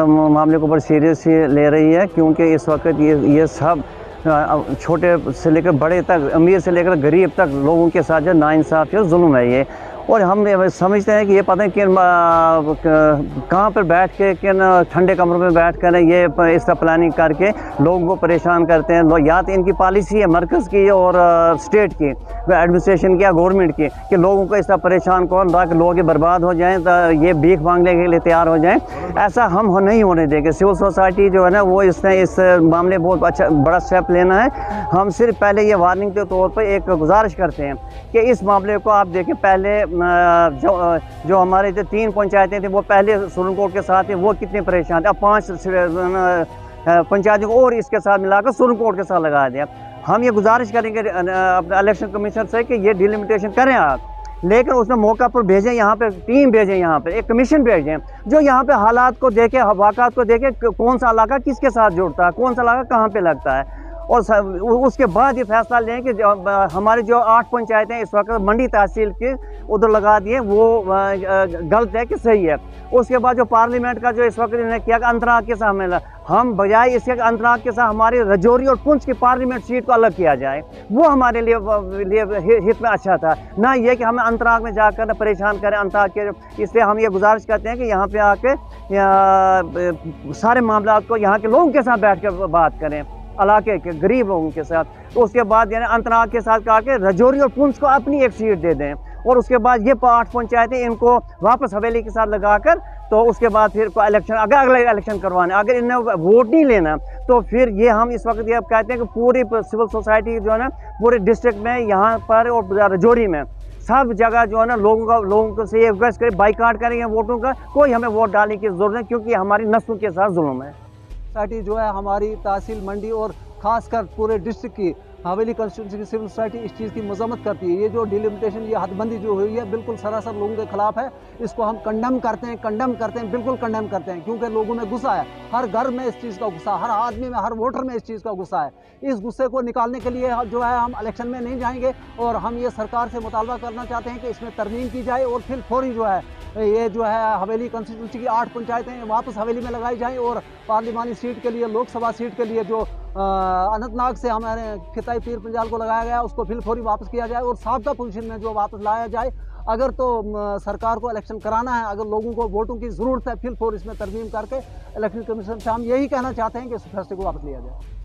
मामले को बड़ी सीरियसली ले रही है, क्योंकि इस वक्त ये सब छोटे से लेकर बड़े तक, अमीर से लेकर गरीब तक लोगों के साथ जो नाइंसाफ़ी और जुल्म है ये। और हम समझते हैं कि ये पता है किन कहाँ पर बैठ के, किन ठंडे कमरों में बैठ कर ये इस तरह प्लानिंग करके लोगों को परेशान करते हैं। लोग या तो इनकी पॉलिसी है मरकज़ की और स्टेट की, एडमिनिस्ट्रेशन की या गवर्नमेंट की, कि लोगों को इस तरह परेशान कौन ताकि लोग बर्बाद हो जाएं, तो ये भीख मांगने के लिए तैयार हो जाएं। ऐसा हम नहीं होने देंगे। सिविल सोसाइटी जो है ना वो इस मामले बहुत अच्छा बड़ा स्टेप लेना है। हम सिर्फ पहले ये वार्निंग के तौर पर एक गुजारिश करते हैं कि इस मामले को आप देखें। पहले जो हमारे जो 3 पंचायतें थी वो पहले सुप्रीम कोर्ट के साथ थे, वो कितने परेशान थे। अब 5 पंचायतों को और इसके साथ मिलाकर सुप्रीम कोर्ट के साथ लगा दिया। हम ये गुजारिश करेंगे अपने इलेक्शन कमीशन से कि ये डिलिमिटेशन करें आप, लेकिन उसमें मौका पर भेजें, यहाँ पे टीम भेजें, यहाँ पे एक कमीशन भेजें जो यहाँ पे हालात को देखे, वाक़ात को देखे, कौन सा इलाका किसके साथ जुड़ता है, कौन सा इलाका कहाँ पे लगता है, और उसके बाद ये फैसला लें कि हमारी जो 8 पंचायतें इस वक्त मंडी तहसील के उधर लगा दिए वो गलत है कि सही है। उसके बाद जो पार्लियामेंट का जो इस वक्त इन्होंने किया कि अंतराग के साथ हमें, हम बजाय इसके अंतराग के साथ हमारी रजौरी और पुंछ की पार्लियामेंट सीट को अलग किया जाए, वो हमारे लिए हित में अच्छा था, ना ये कि हमें अंतराग में जाकर परेशान करें अंतराग के। इसलिए हम ये गुजारिश करते हैं कि यहाँ पे आके सारे मामला को यहाँ के लोगों के साथ बैठ कर बात करें, इलाके के गरीब लोगों के साथ। तो उसके बाद यानी अंतराग के साथ कहा कि रजौरी और पुंछ को अपनी एक सीट दे दें, और उसके बाद ये 8 पंचायतें इनको वापस हवेली के साथ लगाकर, तो उसके बाद फिर इलेक्शन, अगर अगले इलेक्शन करवाने, अगर इन्हें वोट नहीं लेना तो फिर ये हम इस वक्त ये कहते हैं कि पूरी सिविल सोसाइटी जो है ना पूरे डिस्ट्रिक्ट में, यहाँ पर और रजौरी में सब जगह जो है ना लोगों को से ये रिक्वेस्ट करें, बाइकाट करेंगे वोटों का, कोई हमें वोट डालने की ज़रूरत नहीं, क्योंकि हमारी नस्लों के साथ जुल्म है। सोसाइटी जो है हमारी तहसील मंडी और ख़ासकर पूरे डिस्ट्रिक्ट की हवेली कंस्टिट्यूंसी की सिविल सोसाइटी इस चीज़ की मजम्मत करती है। ये जो डिलिमिटेशन, ये हदबंदी जो हुई है बिल्कुल सरासर लोगों के खिलाफ है। इसको हम कंडेम करते हैं, बिल्कुल कंडेम करते हैं, क्योंकि लोगों में गुस्सा है, हर घर में इस चीज़ का गुस्सा, हर आदमी में, हर वोटर में इस चीज़ का गुस्सा है। इस गुस्से को निकालने के लिए जो है हम इलेक्शन में नहीं जाएंगे, और हम ये सरकार से मुतालबा करना चाहते हैं कि इसमें तरमीम की जाए, और फिर फौरी जो है ये जो है हवेली कंस्टिट्यूंसी की 8 पंचायतें वापस हवेली में लगाई जाएँ, और पार्लिमानी सीट के लिए, लोकसभा सीट के लिए जो अनंतनाग से हमारे खिताई पीर पंजाल को लगाया गया उसको फिर फौरी वापस किया जाए, और साबका पोजीशन में जो वापस लाया जाए। अगर तो सरकार को इलेक्शन कराना है, अगर लोगों को वोटों की ज़रूरत है, फिर फौरी इसमें तरमीम करके इलेक्शन कमीशन से हम यही कहना चाहते हैं कि इस फैसले को वापस लिया जाए।